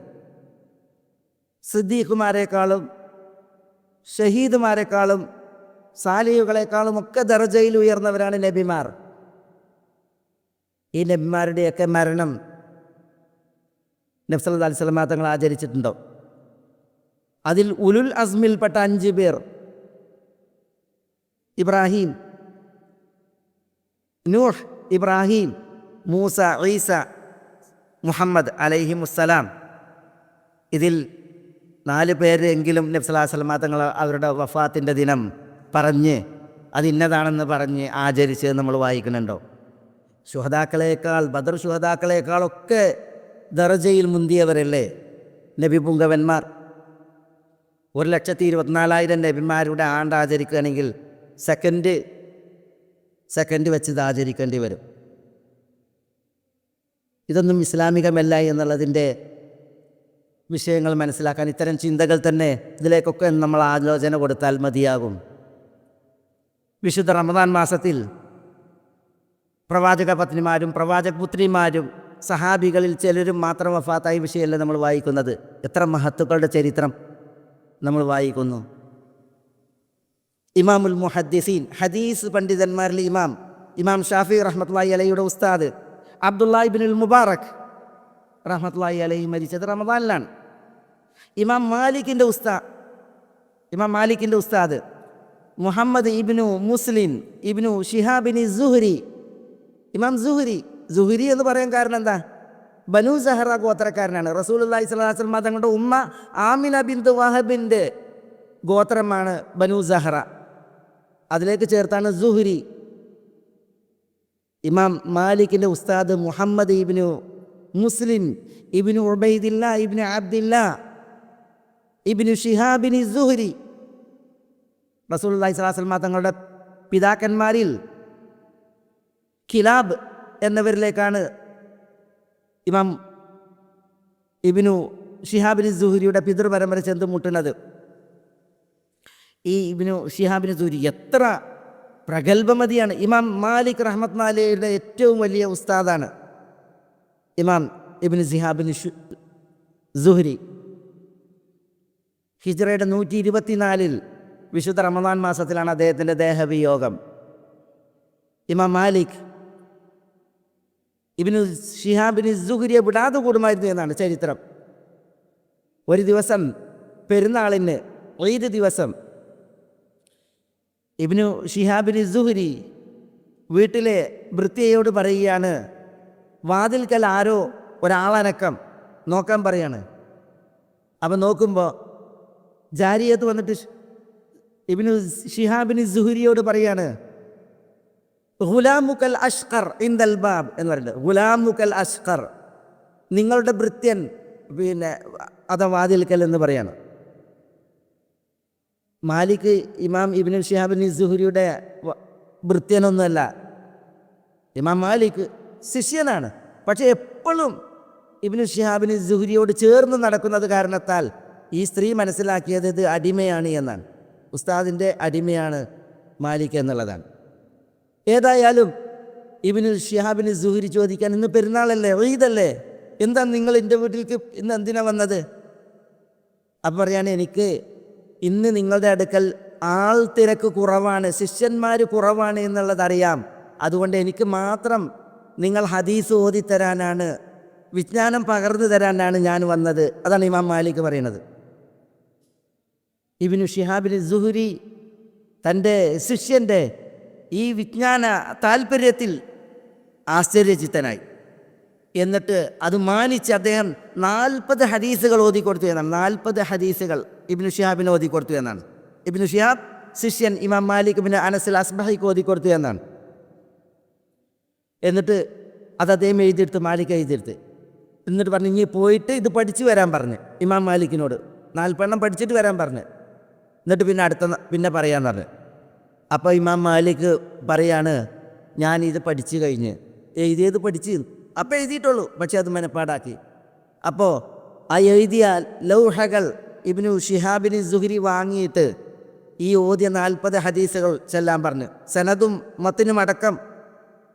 സിദ്ദീഖുമാരെക്കാളും ഷഹീദുമാരെക്കാളും സാലിഹുകളെക്കാളും ഒക്കെ ദർജയിൽ ഉയർന്നവരാണ് നബിമാർ. ഈ നബിമാരുടെയൊക്കെ മരണം നബി സല്ലല്ലാഹു അലൈഹി വസല്ലം തങ്ങൾ ആചരിച്ചിട്ടുണ്ടോ? അതിൽ ഉലുൽ അസ്മിൽപ്പെട്ട 5 പേർ, ഇബ്രാഹിം, നൂഹ്, ഇബ്രാഹിം, മൂസ, ഈസ, മുഹമ്മദ് അലൈഹിമുസ്സലാം. ഇതിൽ 4 പേരെങ്കിലും നബി സല്ലല്ലാഹു അലൈഹി വസല്ലം തങ്ങൾ അവരുടെ വഫാത്തിൻ്റെ ദിനം പറഞ്ഞ് അത് ഇന്നതാണെന്ന് പറഞ്ഞ് ആചരിച്ച് നമ്മൾ വായിക്കുന്നുണ്ടോ? ശുഹദാക്കളേക്കാൾ, ബദർ ശുഹദാക്കളേക്കാളൊക്കെ ദർജയിൽ മുന്തിയവരല്ലേ നബി പുങ്കവന്മാർ. 1,24,000 നബിമാരുടെ ആണ്ട് ആചരിക്കുകയാണെങ്കിൽ സെക്കൻഡ് വെച്ച് ഇത് ആചരിക്കേണ്ടി വരും. ഇതൊന്നും ഇസ്ലാമികമല്ല എന്നുള്ളതിൻ്റെ വിഷയങ്ങൾ മനസ്സിലാക്കാൻ ഇത്തരം ചിന്തകൾ തന്നെ ഇതിലേക്കൊക്കെ നമ്മൾ ആലോചന കൊടുത്താൽ മതിയാകും. വിശുദ്ധ റമദാൻ മാസത്തിൽ പ്രവാചക പത്നിമാരും പ്രവാചക പുത്രിമാരും സഹാബികളിൽ ചിലരും മാത്രം വഫാത്തായ വിഷയമല്ല നമ്മൾ വായിക്കുന്നത്. എത്ര മഹത്തുക്കളുടെ ചരിത്രം നമ്മൾ വായിക്കുന്നു. ഇമാമുൽ മുഹദ്ദിസീൻ, ഹദീസ് പണ്ഡിതന്മാരിൽ ഇമാം ഷാഫി റഹ്മത്തുള്ളാഹി അലൈഹിയുടെ ഉസ്താദ് അബ്ദുല്ലാഹി ഇബ്നുൽ മുബാറക് റഹ്മത്തുള്ളാഹി അലൈഹി മരിച്ചത് റമദാനിലാണ്. ഇമാം മാലിക്കിൻ്റെ ഉസ്താദ് മുഹമ്മദ് ഇബ്നു മുസ്ലിം ഇബ്നു ഷിഹാബിനി സുഹ്രി, ഇമാം സുഹ്രി എന്ന് പറയാൻ കാരണം എന്താ? ബനു സഹറ ഗോത്രക്കാരനാണ്. റസൂലുള്ളാഹി സ്വല്ലല്ലാഹു അലൈഹി വസല്ലം തങ്ങളുടെ ഉമ്മ ആമിന ബിന്ത് വഹബിൻ്റെ ഗോത്രമാണ് ബനു സഹറ. അതിലേക്ക് ചേർത്താണ് സുഹ്രി. ഇമാം മാലിക്കിൻ്റെ ഉസ്താദ് മുഹമ്മദ് ഇബ്നു മുസ്ലിം ഇബ്നു ഉബൈദില്ല ഇബ്നു അബ്ദില്ല ഇബ്നു ഷിഹാബിനി സുഹ്രി. റസൂലുള്ളാഹി സ്വല്ലല്ലാഹു അലൈഹി വസല്ലം തങ്ങളുടെ പിതാക്കന്മാരിൽ കിലാബ് എന്നവരിലേക്കാണ് ഇമാം ഇബ്നു ഷിഹാബിനി സുഹ്രിയുടെ പിതൃപരമ്പര ചെന്നുമുട്ടുന്നത്. ഈ ഇബ്നു ഷിഹാബിനി സുഹ്രി എത്ര പ്രഗത്ഭമതിയാണ്. ഇമാം മാലിക് റഹ്മത്തുള്ളാഹി അലൈഹിയുടെ ഏറ്റവും വലിയ ഉസ്താദാണ് ഇമാം ഇബ്നു ഷിഹാബിനി സുഹ്രി. ഹിജ്റയുടെ 124 വിശുദ്ധ റമദാൻ മാസത്തിലാണ് അദ്ദേഹത്തിൻ്റെ ദേഹവിയോഗം. ഇമാം മാലിക് ഇബ്നു ഷിഹാബിന് സുഹരിയെ വിടാതെ കൂടുമായിരുന്നു എന്നാണ് ചരിത്രം. ഒരു ദിവസം പെരുന്നാളിന് ഈദ് ദിവസം ഇബ്നു ഷിഹാബിന് സുഹരി വീട്ടിലെ ഭൃത്യയോട് പറയുകയാണ്, വാതിൽക്കൽ ആരോ ഒരാളനക്കം നോക്കാൻ പറയാണ്. അപ്പം നോക്കുമ്പോൾ ജാരിയത്ത് വന്നിട്ട് ഇബ്നു ഷിഹാബിന് സുഹരിയോട് പറയാണ്, ഗുലാമുക്കൽ അഷ്കർ ഇൻദൽ ബാബ് എന്ന് പറയുന്നത്. ഗുലാമുക്കൽ അഷ്കർ, നിങ്ങളുടെ ഭൃത്യൻ അതാ വാതിൽക്കൽ എന്ന് പറയാണ്. മാലിക് ഇമാം ഇബ്നു ഷിഹാബിന് സുഹരിയുടെ ഭൃത്യനൊന്നുമല്ല. ഇമാം മാലിക് ശിഷ്യനാണ്. പക്ഷേ എപ്പോഴും ഇബ്നു ഷിഹാബിന് സുഹരിയോട് ചേർന്ന് നടക്കുന്നത് കാരണത്താൽ ഈ സ്ത്രീ മനസ്സിലാക്കിയത് ഇത് അടിമയാണ് എന്നാണ്. ഉസ്താദിൻ്റെ അടിമയാണ് മാലിക് എന്നുള്ളതാണ്. ഏതായാലും ഇബ്നു ഷിഹാബിന് സുഹരി ചോദിക്കാൻ, ഇന്ന് പെരുന്നാളല്ലേ, ഈദല്ലേ, എന്താ നിങ്ങൾ എൻ്റെ വീട്ടിലേക്ക് ഇന്ന് എന്തിനാ വന്നത്? അപ്പം പറയാണ്, എനിക്ക് ഇന്ന് നിങ്ങളുടെ അടുക്കൽ ആൾ തിരക്ക് കുറവാണ്, ശിഷ്യന്മാർ കുറവാണ് എന്നുള്ളതറിയാം. അതുകൊണ്ട് എനിക്ക് മാത്രം നിങ്ങൾ ഹദീസ് ഓതിത്തരാനാണ്, വിജ്ഞാനം പകർന്നു തരാനാണ് ഞാൻ വന്നത്. അതാണ് ഇമാം മാലിക് പറയുന്നത്. ഇബ്നു ഷിഹാബിന് സുഹരി തൻ്റെ ശിഷ്യൻ്റെ ഈ വിജ്ഞാന താല്പര്യത്തിൽ ആശ്ചര്യചിത്തനായി. എന്നിട്ട് അത് മാനിച്ച് അദ്ദേഹം 40 ഹദീസുകൾ ഓതിക്കൊടുത്തു എന്നാണ്. 40 ഹദീസുകൾ ഇബ്നു ഷിഹാബിന് ഓതിക്കൊടുത്തു എന്നാണ്. ഇബ്നു ഷിഹാബ് ശിഷ്യൻ ഇമാം മാലിക് ഇബ്നു അനസ് അസ്ബഹിക്ക് ഓതിക്കൊടുത്തു എന്നാണ്. എന്നിട്ട് അത് അദ്ദേഹം എഴുതിയെടുത്ത്, മാലിക് എഴുതിയെടുത്ത്, എന്നിട്ട് പറഞ്ഞു, ഇനി പോയിട്ട് ഇത് പഠിച്ചു വരാൻ പറഞ്ഞ് ഇമാം മാലിക്കിനോട് 40 എണ്ണം പഠിച്ചിട്ട് വരാൻ പറഞ്ഞ്, എന്നിട്ട് പിന്നെ പറയാൻ പറഞ്ഞു. അപ്പോൾ ഇമാം മാലിക് പറയാണ്, ഞാനിത് പഠിച്ചു കഴിഞ്ഞ്, എഴുതിയത് പഠിച്ച് അപ്പോൾ എഴുതിയിട്ടുള്ളൂ, പക്ഷെ അത് മനപ്പാടാക്കി. അപ്പോൾ ആ എഴുതിയ ലൗഹകൾ ഇബ്നു ഷിഹാബിന് സുഹരി വാങ്ങിയിട്ട് ഈ ഓതിയ 40 ഹദീസുകൾ ചെല്ലാൻ പറഞ്ഞു. സനദും മത്തിനും അടക്കം,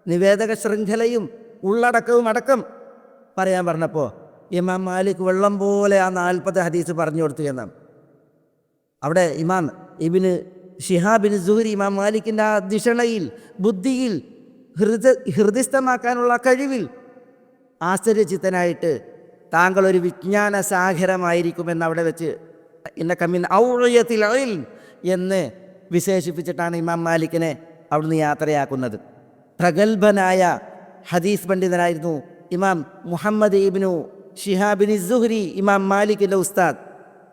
നിവേദക ശൃംഖലയും ഉള്ളടക്കവും അടക്കം പറയാൻ പറഞ്ഞപ്പോൾ ഇമാം മാലിക് വെള്ളം പോലെ ആ 40 ഹദീസ് പറഞ്ഞു കൊടുത്തു എന്നാണ്. അവിടെ ഇമാം ഇബ്നു ഷിഹാബിന് സുഹരി ഇമാം മാലിക്കിൻ്റെ ആ ദിഷണയിൽ, ബുദ്ധിയിൽ, ഹൃദയസ്ഥമാക്കാനുള്ള കഴിവിൽ ആശ്ചര്യചിത്തനായിട്ട്, താങ്കൾ ഒരു വിജ്ഞാന സാഗരമായിരിക്കുമെന്ന് അവിടെ വെച്ച് ഇന്നക മിൻ ഔളിയത്തിൽ ഇൽം എന്ന് വിശേഷിപ്പിച്ചിട്ടാണ് ഇമാം മാലിക്കിനെ അവിടുന്ന് യാത്രയാക്കുന്നത്. പ്രഗത്ഭനായ ഹദീസ് പണ്ഡിതനായിരുന്നു ഇമാം മുഹമ്മദ് ഇബ്നു ഷിഹാബിന് സുഹരി, ഇമാം മാലിക്കിൻ്റെ ഉസ്താദ്.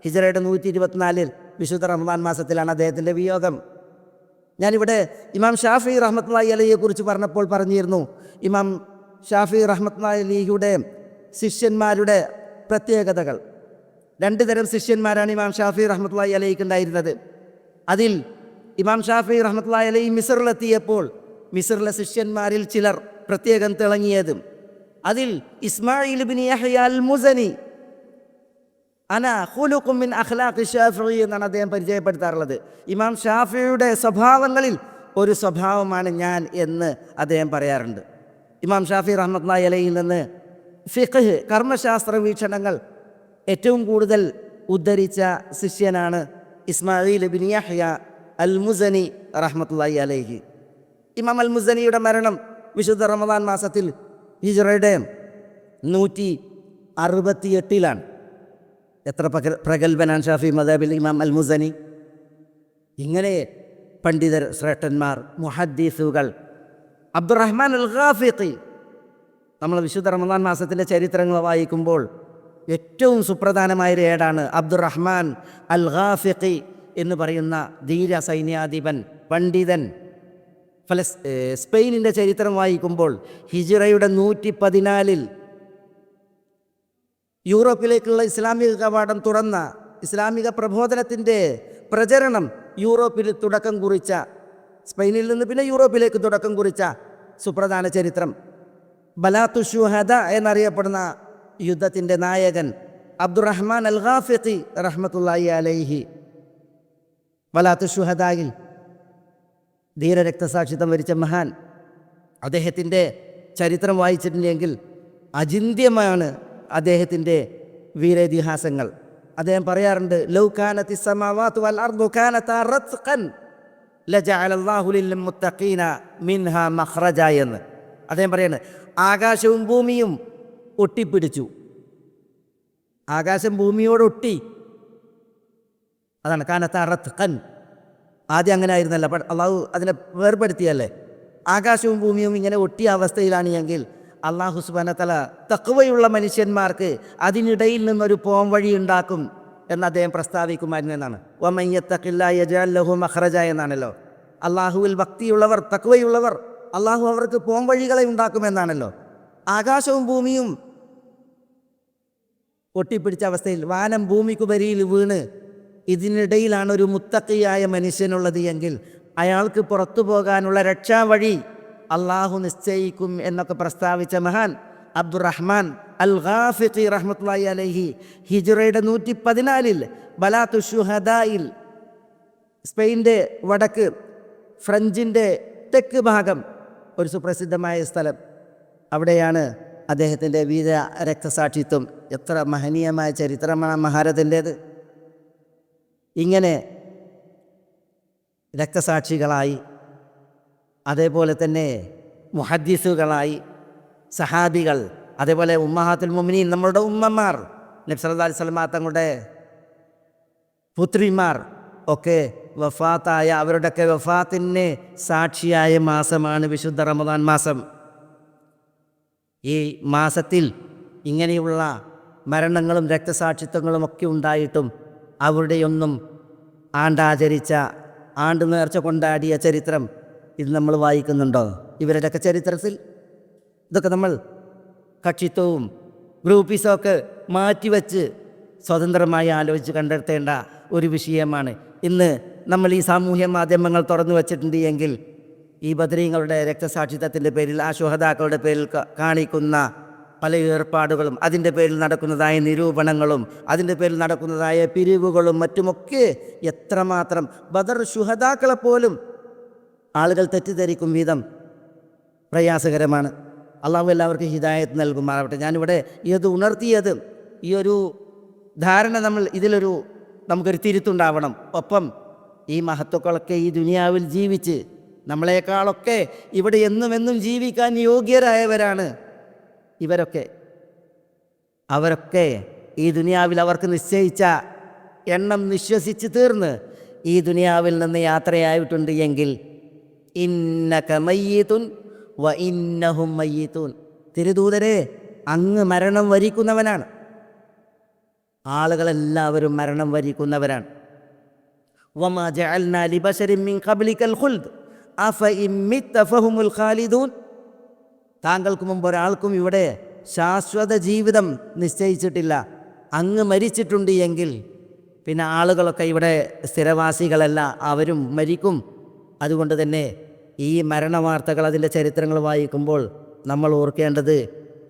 ഹിജ്റയുടെ 124 വിശുദ്ധ റമദാൻ മാസത്തിലാണ് അദ്ദേഹത്തിൻ്റെ വിയോഗം. ഞാനിവിടെ ഇമാം ഷാഫി റഹ്മത്തുള്ളാഹി അലൈഹിയെക്കുറിച്ച് പറഞ്ഞപ്പോൾ പറഞ്ഞിരുന്നു, ഇമാം ഷാഫി റഹ്മത്തുള്ളാഹി അലൈഹിയുടെ ശിഷ്യന്മാരുടെ പ്രത്യേകതകൾ. 2 തരം ശിഷ്യന്മാരാണ് ഇമാം ഷാഫി റഹ്മത്തുള്ളാഹി അലൈഹിക്ക് ഉണ്ടായിരുന്നത്. അതിൽ ഇമാം ഷാഫി റഹ്മത്തുള്ളാഹി അലൈഹി മിസ്റിലെത്തിയപ്പോൾ മിസ്റിലെ ശിഷ്യന്മാരിൽ ചിലർ പ്രത്യേകം തിളങ്ങിയതും, അതിൽ ഇസ്മായിൽ ഇബ്നു യഹ്യ അൽ മുസനി, അന ഖുലുഖും മിൻ അഖ്ലാഖി ഷാഫിഈ എന്നാണ് അദ്ദേഹം പരിചയപ്പെടുത്താറുള്ളത്. ഇമാം ഷാഫിയുടെ സ്വഭാവങ്ങളിൽ ഒരു സ്വഭാവമാണ് ഞാൻ എന്ന് അദ്ദേഹം പറയാറുണ്ട്. ഇമാം ഷാഫി റഹ്മത്തുള്ളാഹി അലൈഹിൽ നിന്ന് ഫിഖ്ഹ്, കർമ്മശാസ്ത്ര വീക്ഷണങ്ങൾ ഏറ്റവും കൂടുതൽ ഉദ്ധരിച്ച ശിഷ്യനാണ് ഇസ്മായിൽ ഇബ്നു യഹ്യ അൽ മുസനി റഹ്മത്തുള്ളാഹി അലൈഹി. ഇമാം അൽ മുസനിയുടെ മരണം വിശുദ്ധ റമദാൻ മാസത്തിൽ ഹിജ്റയുടെ 168 എത്ര പ്രഗത്ഭനാൻ ഷാഫി മദഹബിൽ ഇമാം അൽ മുസനി. ഇങ്ങനെ പണ്ഡിതർ, ശ്രേഷ്ഠന്മാർ, മുഹദ്ദീസുകൾ. അബ്ദുറഹ്മാൻ അൽ ഖാഫിഖി, നമ്മൾ വിശുദ്ധ റമദാൻ മാസത്തിൻ്റെ ചരിത്രങ്ങൾ വായിക്കുമ്പോൾ ഏറ്റവും സുപ്രധാനമായൊരു ഏടാണ് അബ്ദുറഹ്മാൻ അൽ ഖാഫിഖി എന്ന് പറയുന്ന ധീര സൈന്യാധിപൻ, പണ്ഡിതൻ. സ്പെയിനിൻ്റെ ചരിത്രം വായിക്കുമ്പോൾ ഹിജ്റയുടെ 114 യൂറോപ്പിലേക്കുള്ള ഇസ്ലാമിക കവാടം തുറന്ന, ഇസ്ലാമിക പ്രബോധനത്തിൻ്റെ പ്രചരണം യൂറോപ്പിൽ തുടക്കം കുറിച്ച, സ്പെയിനിൽ നിന്ന് പിന്നെ യൂറോപ്പിലേക്ക് തുടക്കം കുറിച്ച സുപ്രധാന ചരിത്രം. ബലാത്തു ഷുഹദ എന്നറിയപ്പെടുന്ന യുദ്ധത്തിൻ്റെ നായകൻ അബ്ദുറഹ്മാൻ അൽ ഖാഫിഖി റഹ്മത്തുള്ളാഹി അലൈഹി. ബലാത്തു ഷുഹദയിൽ ധീരരക്തസാക്ഷിത്വം വരിച്ച മഹാൻ. അദ്ദേഹത്തിൻ്റെ ചരിത്രം വായിച്ചിട്ടുണ്ടെങ്കിൽ അചിന്ത്യമാണ് അദ്ദേഹത്തിൻ്റെ വീരേതിഹാസങ്ങൾ. അദ്ദേഹം പറയാറുണ്ട്, ലൗ കാനത്തി സമാവാതു വൽ അർദു കാനതാ റത്ഖൻ ലജഅലല്ലാഹു ലിൽ മുത്തഖീന മിൻഹാ മഖ്റജ എന്ന്. അദ്ദേഹം പറയാണ് ആകാശവും ഭൂമിയും ഒട്ടിപ്പിടിച്ചു. ആകാശം ഭൂമിയോടൊട്ടി. അതാണ് കാനത്ത റത്ഖൻ. ആദ്യം അങ്ങനെ ആയിരുന്നല്ല, അള്ളാഹു അതിനെ വേർപെടുത്തിയല്ലേ. ആകാശവും ഭൂമിയും ഇങ്ങനെ ഒട്ടിയ അവസ്ഥയിലാണ് എങ്കിൽ അള്ളാഹു സുബ്ഹാനഹു വ തആല തഖ്വയുള്ള മനുഷ്യന്മാർക്ക് അതിനിടയിൽ നിന്നൊരു പോം വഴി ഉണ്ടാക്കും എന്ന് അദ്ദേഹം പ്രസ്താവിക്കുമായിരുന്നു എന്നാണ്. വമൻ യത്തഖില്ലാഹ യജ്അൽ ലഹു മഖ്റജ എന്നാണല്ലോ. അള്ളാഹുവിൽ ഭക്തിയുള്ളവർ, തഖ്വയുള്ളവർ, അള്ളാഹു അവർക്ക് പോം വഴികളെ ഉണ്ടാക്കുമെന്നാണല്ലോ. ആകാശവും ഭൂമിയും ഒട്ടിപ്പിടിച്ച അവസ്ഥയിൽ വാനം ഭൂമിക്കുപരിയിൽ വീണ് ഇതിനിടയിലാണ് ഒരു മുത്തഖിയായ മനുഷ്യനുള്ളത് എങ്കിൽ അയാൾക്ക് പുറത്തു പോകാനുള്ള രക്ഷാവഴി അള്ളാഹു നിശ്ചയിക്കും എന്നൊക്കെ പ്രസ്താവിച്ച മഹാൻ അബ്ദുറഹ്മാൻ അൽ ഗാഫിഖി റഹ്മത്തുള്ളാഹി അലൈഹി ഹിജ്റയുടെ 114 ബലാത്തു ഷുഹദായിൽ സ്പെയിൻ്റെ വടക്ക് ഫ്രഞ്ചിൻ്റെ തെക്ക് ഭാഗം ഒരു സുപ്രസിദ്ധമായ സ്ഥലം, അവിടെയാണ് അദ്ദേഹത്തിൻ്റെ വീര രക്തസാക്ഷിത്വം. എത്ര മഹനീയമായ ചരിത്രമാണ് മഹാരഥൻ്റേത്. ഇങ്ങനെ രക്തസാക്ഷികളായി, അതേപോലെ തന്നെ മുഹദ്ദിസുകളായി, സഹാബികൾ, അതേപോലെ ഉമ്മഹാത്തുൽ മുഅ്മിനീൻ നമ്മളുടെ ഉമ്മമാർ, നബി സല്ലല്ലാഹു അലൈഹി വസല്ലം തങ്ങളുടെ പുത്രിമാർ ഒക്കെ വഫാത്തായ, അവരുടെയൊക്കെ വഫാത്തിന് സാക്ഷിയായ മാസമാണ് വിശുദ്ധ റമദാൻ മാസം. ഈ മാസത്തിൽ ഇങ്ങനെയുള്ള മരണങ്ങളും രക്തസാക്ഷിത്വങ്ങളും ഒക്കെ ഉണ്ടായിട്ടും അവരുടെയൊന്നും ആണ്ടാചരിച്ച, ആണ്ട് നേർച്ച കൊണ്ടാടിയ ചരിത്രം ഇത് നമ്മൾ വായിക്കുന്നുണ്ടോ? ഇവരുടെയൊക്കെ ചരിത്രത്തിൽ ഇതൊക്കെ നമ്മൾ കക്ഷിത്വവും ഗ്രൂപ്പിസമൊക്കെ മാറ്റിവെച്ച് സ്വതന്ത്രമായി ആലോചിച്ച് കണ്ടെത്തേണ്ട ഒരു വിഷയമാണ്. ഇന്ന് നമ്മൾ ഈ സാമൂഹ്യ മാധ്യമങ്ങൾ തുറന്നു വച്ചിട്ടുണ്ട് എങ്കിൽ ഈ ബദരീങ്ങളുടെ രക്തസാക്ഷിത്വത്തിൻ്റെ പേരിൽ, ആ ശുഹദാക്കളുടെ പേരിൽ കാണിക്കുന്ന പല ഏർപ്പാടുകളും, അതിൻ്റെ പേരിൽ നടക്കുന്നതായ നിരൂപണങ്ങളും, അതിൻ്റെ പേരിൽ നടക്കുന്നതായ പിരിവുകളും മറ്റുമൊക്കെ എത്രമാത്രം ബദർ ശുഹദാക്കളെപ്പോലും ആളുകൾ തെറ്റിദ്ധരിക്കും വിധം പ്രയാസകരമാണ്. അള്ളാഹു എല്ലാവർക്കും ഹിദായത്ത് നൽകുമാറാവട്ടെ. ഞാനിവിടെ ഇത് ഉണർത്തിയത്, ഈ ഒരു ധാരണ നമുക്കൊരു തിരുത്തുണ്ടാവണം. ഒപ്പം ഈ മഹത്വക്കളൊക്കെ ഈ ദുനിയാവിൽ ജീവിച്ച് നമ്മളെക്കാളൊക്കെ ഇവിടെ എന്നും ജീവിക്കാൻ യോഗ്യരായവരാണ് ഇവരൊക്കെ. അവരൊക്കെ ഈ ദുനിയാവിൽ അവർക്ക് നിശ്ചയിച്ച എണ്ണം നിശ്വസിച്ച് തീർന്ന് ഈ ദുനിയാവിൽ നിന്ന് യാത്രയായിട്ടുണ്ട് എങ്കിൽ ഇന്നക മയ്യിതുൻ വ ഇന്നഹും മയ്യിതൂൻ, തിരുദൂതരെ അങ്ങ് മരണം വരിക്കുന്നവനാണ്, ആളുകളെല്ലാവരും മരണം വരിക്കുന്നവരാണ്. വമാ ജഅൽനാ ലിബശരിൻ മിൻ ഖബ്ലികൽ ഖുൽദ് അഫഇൻ മിത്ത ഫഹുമുൽ ഖാലിദൂൻ, താങ്കൾക്ക് മുമ്പ് ഒരാൾക്കും ഇവിടെ ശാശ്വത ജീവിതം നിശ്ചയിച്ചിട്ടില്ല. അങ്ങ് മരിച്ചിട്ടുണ്ട് എങ്കിൽ പിന്നെ ആളുകളൊക്കെ ഇവിടെ സ്ഥിരവാസികളല്ല, അവരും മരിക്കും. അതുകൊണ്ട് തന്നെ ഈ മരണവാർത്തകൾ, അതിൻ്റെ ചരിത്രങ്ങൾ വായിക്കുമ്പോൾ നമ്മൾ ഓർക്കേണ്ടത്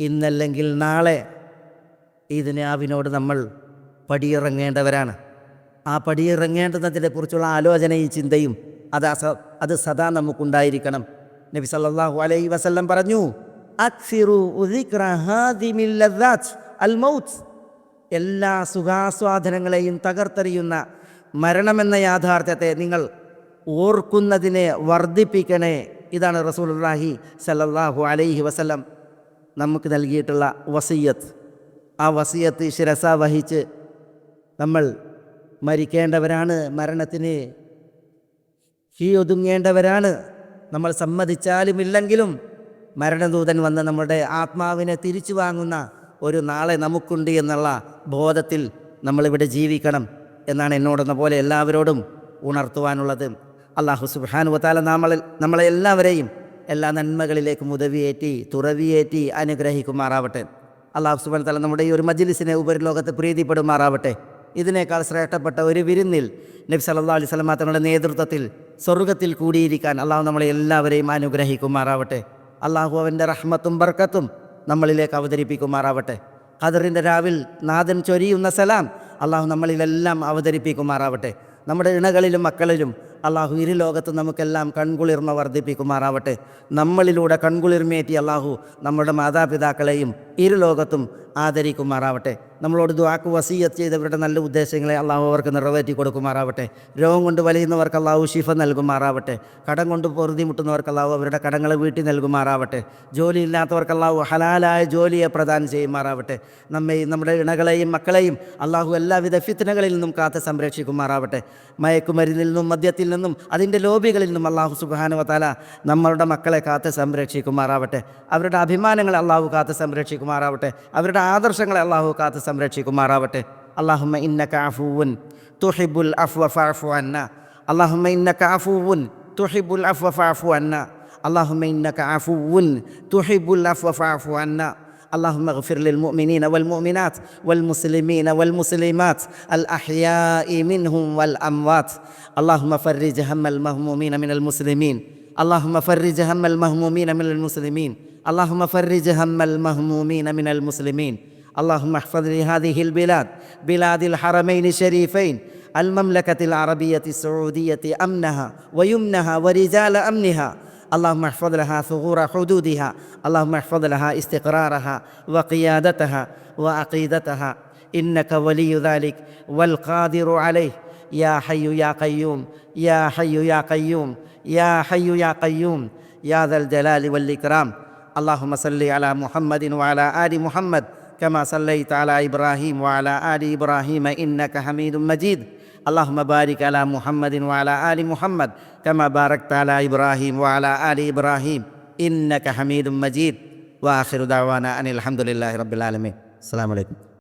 ഇന്നല്ലെങ്കിൽ നാളെ ഈ ദുനിയാവിനോട് നമ്മൾ പടിയിറങ്ങേണ്ടവരാണ്. ആ പടിയിറങ്ങേണ്ടതിനെക്കുറിച്ചുള്ള ആലോചനയും ചിന്തയും അത് സദാ നമുക്കുണ്ടായിരിക്കണം. നബി സല്ലല്ലാഹു അലൈഹി വസല്ലം പറഞ്ഞു, അക്സിറു ദിക്റ ഹാദിമിൽ ലദ്ദാത്ത് അൽ മൗത്ത്, എല്ലാ സുഖാസ്വാദനങ്ങളെയും തകർത്തെറിയുന്ന മരണമെന്ന യാഥാർത്ഥ്യത്തെ നിങ്ങൾ ഓർക്കുന്നതിനെ വർദ്ധിപ്പിക്കണേ. ഇതാണ് റസൂലുള്ളാഹി സല്ലല്ലാഹു അലൈഹി വസല്ലം നമുക്ക് നൽകിയിട്ടുള്ള വസിയ്യത്ത്. ആ വസിയ്യത്ത് ശിരസ വഹിച്ച് നമ്മൾ മരിക്കേണ്ടവരാണ്, മരണത്തിന് കീഴൊതുങ്ങേണ്ടവരാണ്. നമ്മൾ സമ്മതിച്ചാലും ഇല്ലെങ്കിലും മരണദൂതൻ വന്ന് നമ്മുടെ ആത്മാവിനെ തിരിച്ചു വാങ്ങുന്ന ഒരു നാളെ നമുക്കുണ്ട് എന്നുള്ള ബോധത്തിൽ നമ്മളിവിടെ ജീവിക്കണം എന്നാണ് എന്നോടെന്ന പോലെ എല്ലാവരോടും ഉണർത്തുവാനുള്ളത്. അല്ലാഹു സുബ്ഹാനഹു വ തആല നമ്മളെ എല്ലാവരെയും എല്ലാ നന്മകളിലേക്കും ഉദവിയേറ്റി തുറവിയേറ്റി അനുഗ്രഹിക്കുമാറാവട്ടെ. അല്ലാഹു സുബ്ഹാനഹു വ തആല നമ്മുടെ ഈ ഒരു മജ്ലിസിനെ ഉപരിലോകത്ത് പ്രീതിപ്പെടുമാറാവട്ടെ. ഇതിനേക്കാൾ ശ്രേഷ്ഠപ്പെട്ട ഒരു വിരുന്നിൽ നബി സല്ലല്ലാഹു അലൈഹി വസല്ലം തങ്ങളുടെ നേതൃത്വത്തിൽ സ്വർഗ്ഗത്തിൽ കൂടിയിരിക്കാൻ അള്ളാഹു നമ്മളെ എല്ലാവരെയും അനുഗ്രഹിക്കുമാറാവട്ടെ. അള്ളാഹു അവൻ്റെ റഹ്മത്തും ബർക്കത്തും നമ്മളിലേക്ക് അവതരിപ്പിക്കുമാറാവട്ടെ. ഖദറിൻ്റെ രാവിൽ നാഥൻ ചൊരിയുന്ന സലാം അള്ളാഹു നമ്മളിലെല്ലാം അവതരിപ്പിക്കുമാറാവട്ടെ. നമ്മുടെ ഇണകളിലും മക്കളിലും അള്ളാഹു ഇരു ലോകത്തും നമുക്കെല്ലാം കൺകുളിർമ വർദ്ധിപ്പിക്കുമാറാവട്ടെ. നമ്മളിലൂടെ കൺകുളിർമയേറ്റി അള്ളാഹു നമ്മുടെ മാതാപിതാക്കളെയും ഇരു ലോകത്തും ആദരിക്കുമാറാവട്ടെ. നമ്മളോട് ദുആക്ക് വസിയ്യത്ത് ചെയ്തവരുടെ നല്ല ഉദ്ദേശങ്ങളെ അള്ളാഹു അവർക്ക് നിറവേറ്റി കൊടുക്കുമാറാവട്ടെ. രോഗം കൊണ്ട് വലയുന്നവർക്ക് അള്ളാഹു ശിഫ നൽകുമാറാവട്ടെ. കടം കൊണ്ട് പൊറുതിമുട്ടുന്നവർക്ക് അള്ളാഹു അവരുടെ കടങ്ങളെ വീട്ടി നൽകുമാറാവട്ടെ. ജോലിയില്ലാത്തവർക്ക് അള്ളാഹു ഹലാലായ ജോലിയെ പ്രദാനം ചെയ്യുമാറാവട്ടെ. നമ്മെയും നമ്മുടെ ഇണകളെയും മക്കളെയും അള്ളാഹു എല്ലാവിധ ഫിത്നകളിൽ നിന്നും കാത്ത് സംരക്ഷിക്കുമാറാവട്ടെ. മയക്കുമരുന്നിൽ നിന്നും മദ്യത്തിൽ നിന്നും അതിൻ്റെ ലോബികളിൽ നിന്നും അള്ളാഹു സുബ്ഹാനഹു വ തആല നമ്മളുടെ മക്കളെ കാത്ത് സംരക്ഷിക്കുമാറാവട്ടെ. അവരുടെ അഭിമാനങ്ങളെ അള്ളാഹു കാത്ത് സംരക്ഷിക്കുമാറാവട്ടെ. അവരുടെ ആദർശങ്ങളെ അള്ളാഹു കാത്ത് സംരക്ഷിക്കുമാറാവട്ടെ. അല്ലാഹുമ്മ ഇന്നക അഫൂവുൻ തുഹിബ്ബുൽ അഫ്വ ഫഅഫു അന്നാ. അല്ലാഹുമ്മ ഇന്നക അഫൂവുൻ തുഹിബ്ബുൽ അഫ്വ ഫഅഫു അന്നാ. അല്ലാഹുമ്മ ഇന്നക അഫൂവുൻ തുഹിബ്ബുൽ അഫ്വ ഫഅഫു അന്നാ. اللهم اغفر للمؤمنين والمؤمنات والمسلمين والمسلمات الأحياء منهم والأموات. اللهم فرج هم المهمومين من المسلمين. اللهم فرج هم المهمومين من المسلمين. اللهم فرج هم المهمومين من المسلمين. اللهم احفظ لهذه البلاد بلاد الحرمين الشريفين المملكة العربية السعودية أمنها ويمنها ورجال أمنها. اللهم احفظ لها ثغور حدودها. اللهم احفظ لها استقرارها وقيادتها وعقيدتها. إنك ولي ذلك والقادر عليه. يا حي يا قيوم يا حي يا قيوم يا حي يا قيوم يا ذا الجلال والإكرام. اللهم صل على محمد وعلى آل محمد كما صليت على إبراهيم وعلى آل إبراهيم إنك حميد مجيد. اللهم بارك على محمد وعلى آل محمد كما باركت على إبراهيم وعلى آل إبراهيم إنك حميد مجيد. وآخر دعوانا أن الحمد لله رب العالمين. السلام عليكم.